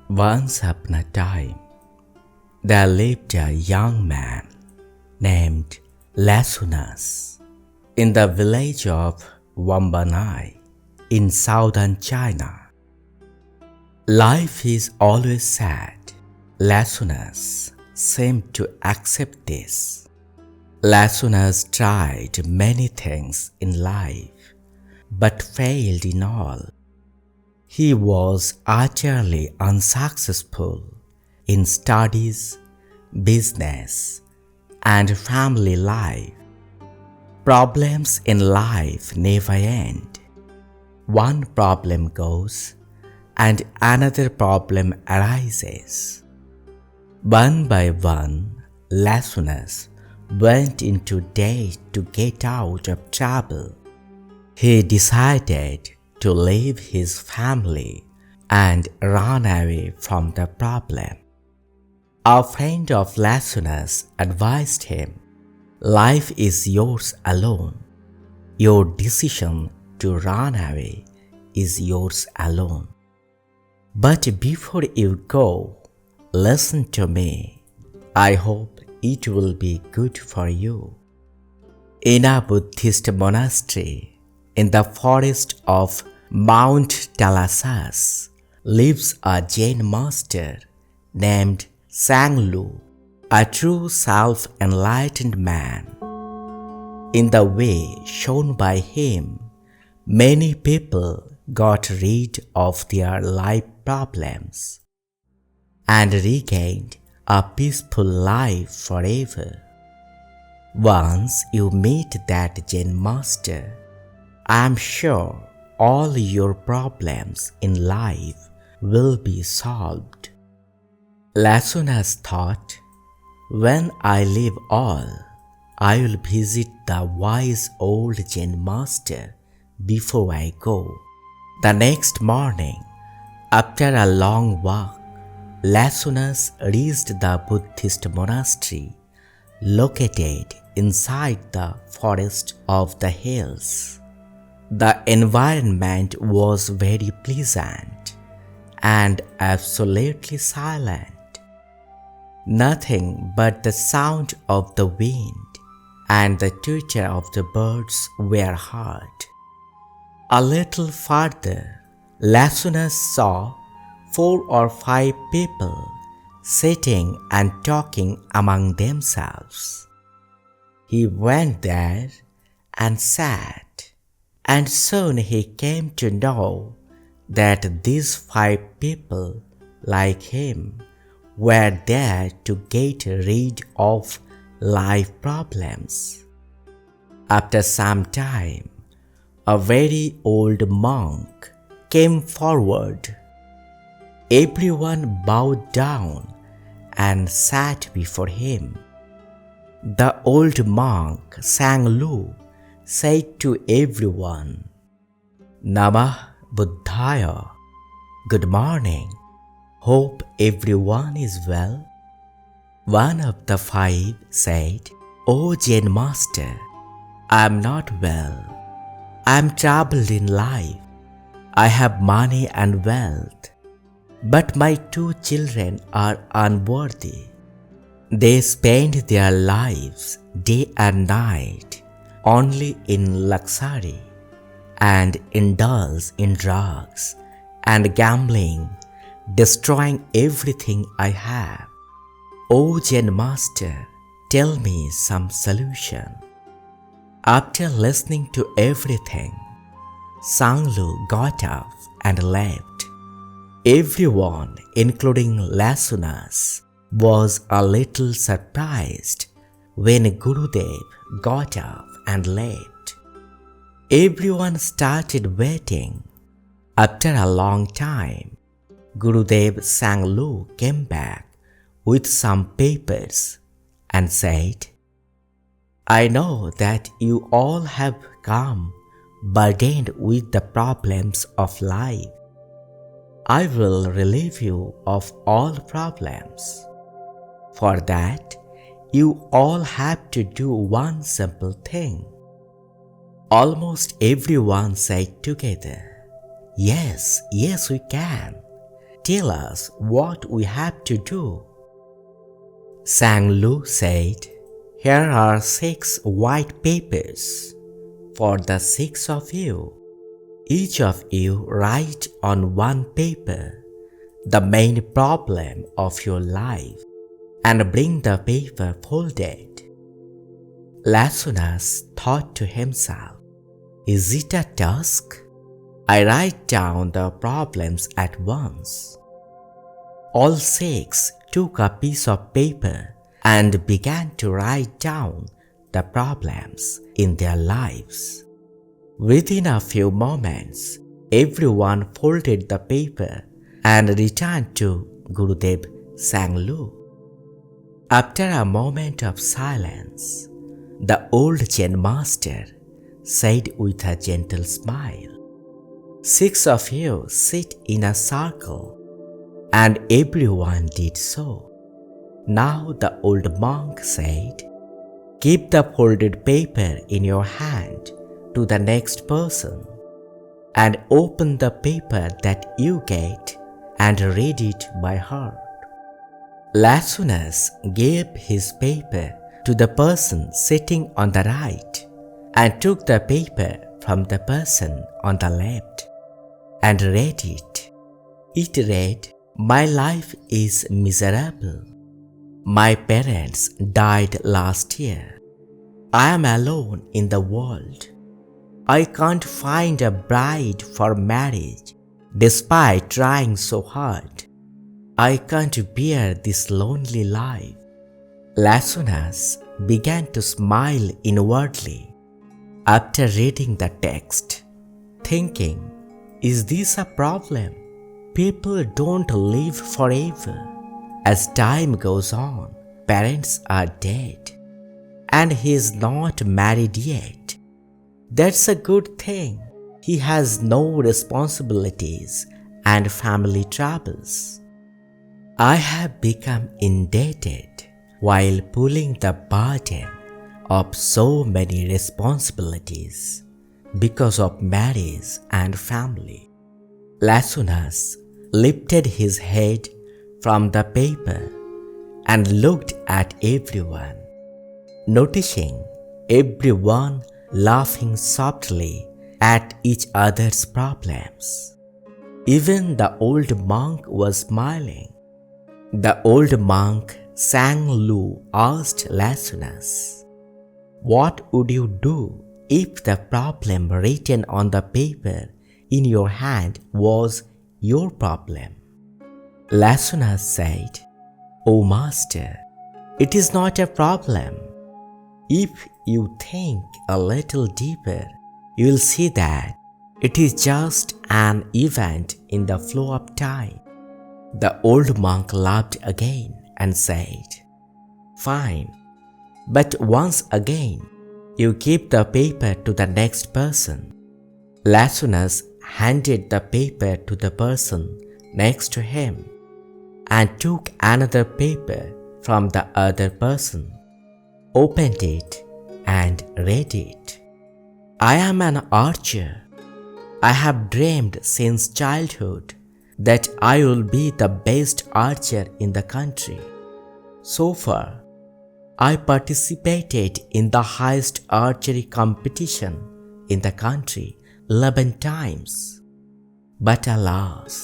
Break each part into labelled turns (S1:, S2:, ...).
S1: Once upon a time, there lived a young man named Lasunas in the village of Wambanai in southern China. Life is always sad. Lasunas seemed to accept this. Lasunas tried many things in life but failed in all. He was utterly unsuccessful in studies, business, and family life. Problems in life never end. One problem goes and another problem arises. One by one, Lasunas went into debt to get out of trouble. He decided to leave his family and run away from the problem. A friend of Lasunas advised him, "Life is yours alone. Your decision to run away is yours alone. But before you go, listen to me. I hope it will be good for you." In a Buddhist monastery in the forest of Mount Talasas lives a Jain master named Sanglu, a true self-enlightened man. In the way shown by him, many people got rid of their life problems and regained a peaceful life forever. Once you meet that Jain master, I am sure all your problems in life will be solved. Lasunas thought, "When I leave all, I will visit the wise old Jain master before I go." The next morning, after a long walk, Lasunas reached the Buddhist monastery located inside the forest of the hills. The environment was very pleasant and absolutely silent. Nothing but the sound of the wind and the twitter of the birds were heard. A little farther, Lasunas saw 4 or 5 people sitting and talking among themselves. He went there and sat, and soon he came to know that these 5 people, like him, were there to get rid of life problems. After some time, a very old monk came forward. Everyone bowed down and sat before him. The old monk Sanglu said to everyone, "Namah Buddhaya. Good morning. Hope everyone is well." One of the 5 said, "O Jain master, I am not well. I am troubled in life. I have money and wealth, but my 2 children are unworthy. They spend their lives day and night only in luxury and indulge in drugs and gambling, destroying everything I have. O Jain master, tell me some solution." After listening to everything, Sanglu got up and left. Everyone, including Lasunas, was a little surprised when Gurudev got up and left. Everyone started waiting. After a long time, Gurudev Sanglu came back with some papers and said, "I know that you all have come burdened with the problems of life. I will relieve you of all problems. For that, you all have to do one simple thing." Almost everyone said together, yes, we can. tell us what we have to do." Sang Lu said, "Here are 6 white papers for the 6 of you. Each of you write on one paper the main problem of your life and bring the paper folded." Lasunus thought to himself, "Is it a task? I write down the problems at once." All 6 took a piece of paper and began to write down the problems in their lives. Within a few moments, everyone folded the paper and returned to Gurudev Sanglu. After a moment of silence, the old Zen master said with a gentle smile, "6 of you sit in a circle," and everyone did so. Now the old monk said, "Keep the folded paper in your hand to the next person and open the paper that you get and read it by heart." Lasunus gave his paper to the person sitting on the right and took the paper from the person on the left and read it. It read, "My life is miserable. My parents died last year. I am alone in the world. I can't find a bride for marriage despite trying so hard. I can't bear this lonely life." Lasunus began to smile inwardly after reading the text, thinking, "Is this a problem? People don't live forever. As time goes on, parents are dead, and he is not married yet. That's a good thing. He has no responsibilities and family troubles. I have become indebted while pulling the burden of so many responsibilities because of marriage and family." Lasunus lifted his head from the paper and looked at everyone, noticing everyone laughing softly at each other's problems. Even the old monk was smiling. The old monk Sang Lu asked Lasunus, "What would you do if the problem written on the paper in your hand was your problem?" Lasunus said, "O Master, it is not a problem. If you think a little deeper, you will see that it is just an event in the flow of time." The old monk laughed again and said, "Fine, but once again, you give the paper to the next person." Lasunus handed the paper to the person next to him and took another paper from the other person, opened it and read it. "I am an archer. I have dreamed since childhood that I will be the best archer in the country. So far, I participated in the highest archery competition in the country 11 times. But alas,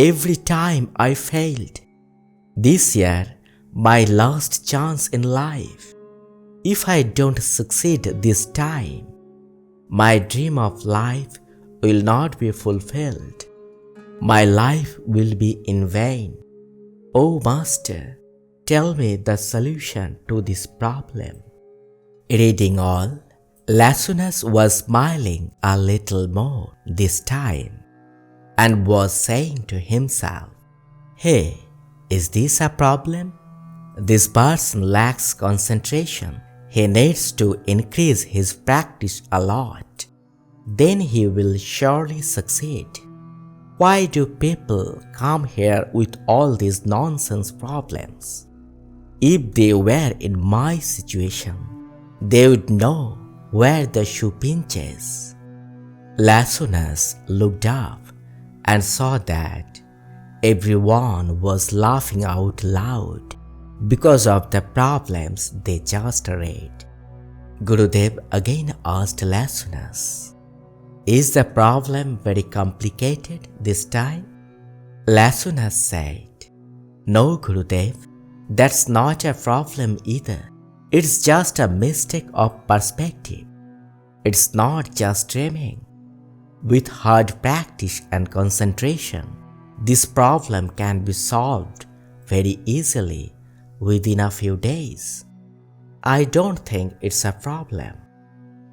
S1: every time I failed. This year, my last chance in life. If I don't succeed this time, my dream of life will not be fulfilled. My life will be in vain. O Master, tell me the solution to this problem." Reading all, Lasunus was smiling a little more this time and was saying to himself, "Hey, is this a problem? This person lacks concentration. He needs to increase his practice a lot. Then he will surely succeed. Why do people come here with all these nonsense problems? If they were in my situation, they would know where the shoe pinches." Lasunus looked up and saw that Everyone was laughing out loud because of the problems they just read. Gurudev again asked listeners, "Is the problem very complicated this time?" Listeners said, "No, Gurudev, that's not a problem either. It's just a mistake of perspective. It's not just dreaming. With hard practice and concentration, this problem can be solved very easily within a few days. I don't think it's a problem."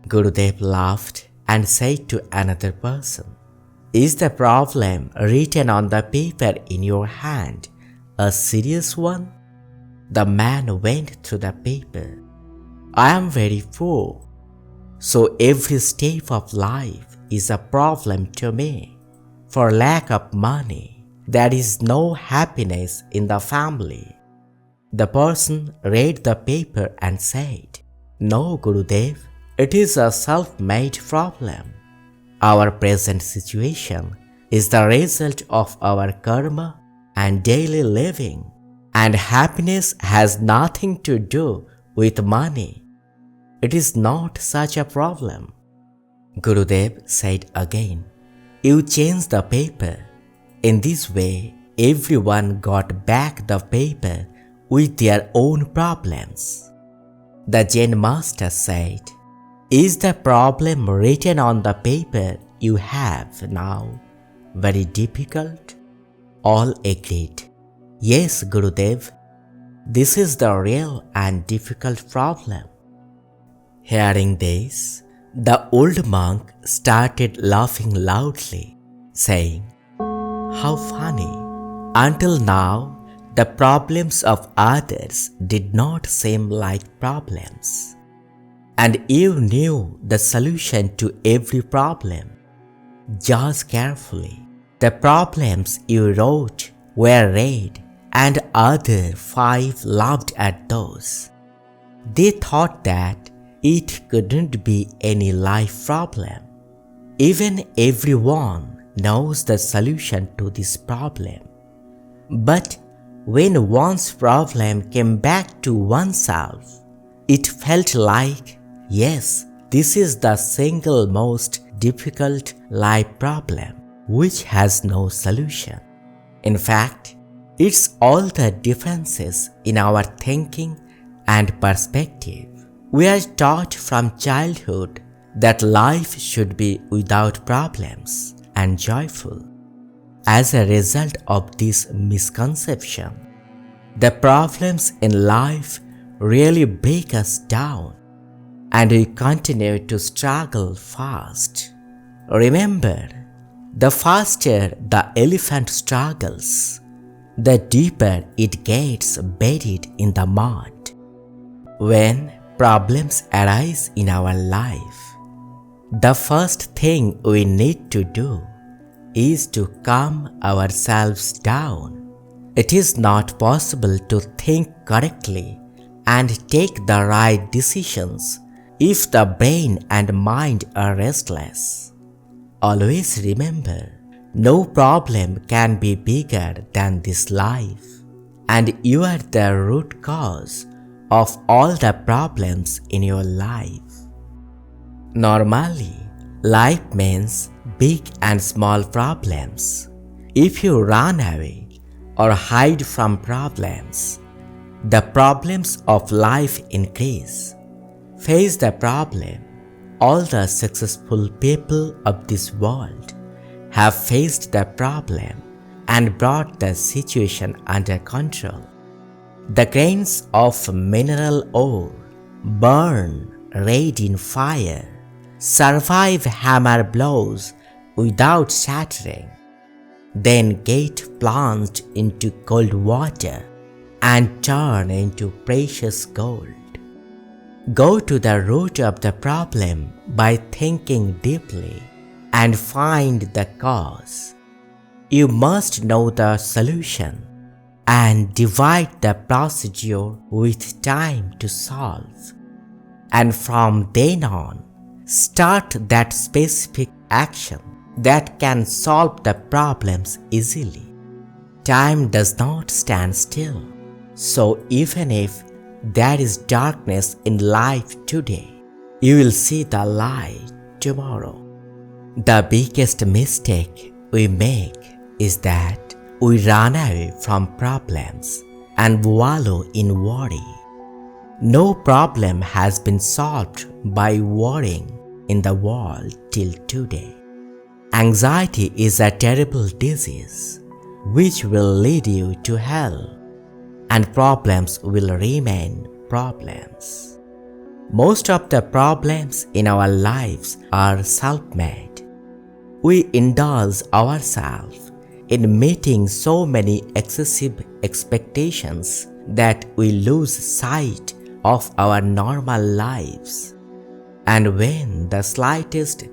S1: Gurudev laughed and said to another person, "Is the problem written on the paper in your hand a serious one?" The man went through the paper. "I am very poor, so every step of life is a problem to me. For lack of money, there is no happiness in the family." The person read the paper and said, "No, Gurudev, it is a self-made problem. Our present situation is the result of our karma and daily living, and happiness has nothing to do with money. It is not such a problem." Gurudev said again, "You change the paper." In this way, everyone got back the paper with their own problems. The Jain master said, "Is the problem written on the paper you have now very difficult?" All agreed, "Yes, Gurudev, this is the real and difficult problem." Hearing this, the old monk started laughing loudly, saying, "How funny! Until now, the problems of others did not seem like problems, and you knew the solution to every problem. Judge carefully. The problems you wrote were read, and other 5 laughed at those. They thought that it couldn't be any life problem. Even everyone knows the solution to this problem. But when one's problem came back to oneself, it felt like, yes, this is the single most difficult life problem which has no solution. In fact, it's all the differences in our thinking and perspective. We are taught from childhood that life should be without problems and joyful. As a result of this misconception, the problems in life really break us down, and we continue to struggle fast. Remember, the faster the elephant struggles, the deeper it gets buried in the mud. When problems arise in our life, the first thing we need to do is to calm ourselves down. It is not possible to think correctly and take the right decisions if the brain and mind are restless. Always remember, no problem can be bigger than this life, and you are the root cause of all the problems in your life. Normally, life means big and small problems. If you run away or hide from problems, the problems of life increase. Face the problem. All the successful people of this world have faced the problem and brought the situation under control. The grains of mineral ore burn red in fire, survive hammer blows without shattering, then get plunged into cold water and turn into precious gold. Go to the root of the problem by thinking deeply and find the cause. You must know the solution and divide the procedure with time to solve. And from then on, start that specific action that can solve the problems easily. time does not stand still. So even if there is darkness in life today, you will see the light tomorrow. The biggest mistake we make is that we run away from problems and wallow in worry. No problem has been solved by worrying in the world till today. Anxiety is a terrible disease which will lead you to hell, and problems will remain problems. Most of the problems in our lives are self-made. We indulge ourselves in meeting so many excessive expectations that we lose sight of our normal lives. And when the slightest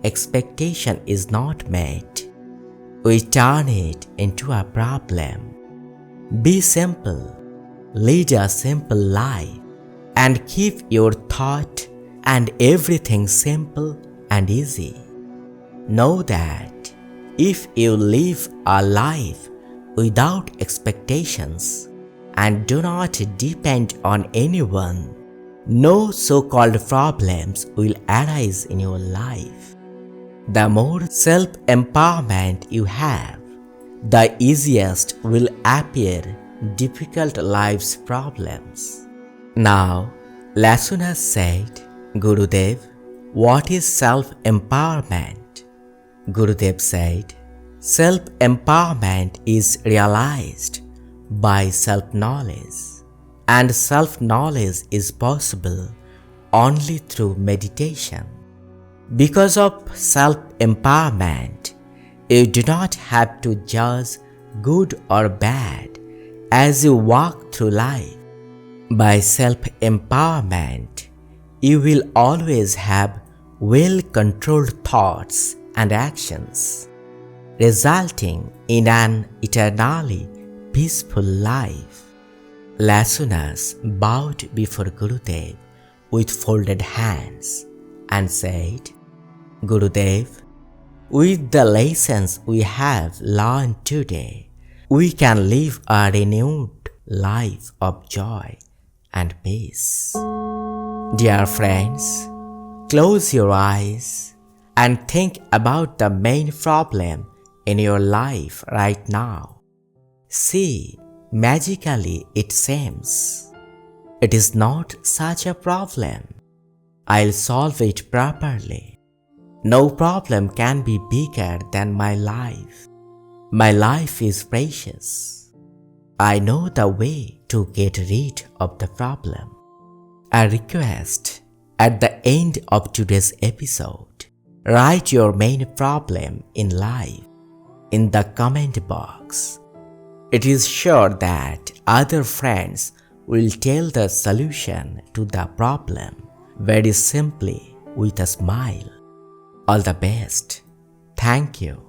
S1: expectation is not met, we turn it into a problem. Be simple, lead a simple life, and keep your thought and everything simple and easy. Know that if you live a life without expectations and do not depend on anyone, no so-called problems will arise in your life. The more self-empowerment you have, the easiest will appear difficult life's problems. Now, Lasuna said, Gurudev, what is self-empowerment? Gurudev said, self-empowerment is realized by self-knowledge, and self-knowledge is possible only through meditation. Because of self-empowerment, you do not have to judge good or bad as you walk through life. By self-empowerment, you will always have well-controlled thoughts and actions, resulting in an eternally peaceful life. Lasunas bowed before Gurudev with folded hands and said, Gurudev, with the lessons we have learned today, we can live a renewed life of joy and peace. Dear friends, close your eyes and think about the main problem in your life right now. See, magically it seems it is not such a problem. I'll solve it properly. No problem can be bigger than my life. My life is precious. I know the way to get rid of the problem. A request: at the end of today's episode, write your main problem in life in the comment box. It is sure that other friends will tell the solution to the problem very simply with a smile. All the best. Thank you.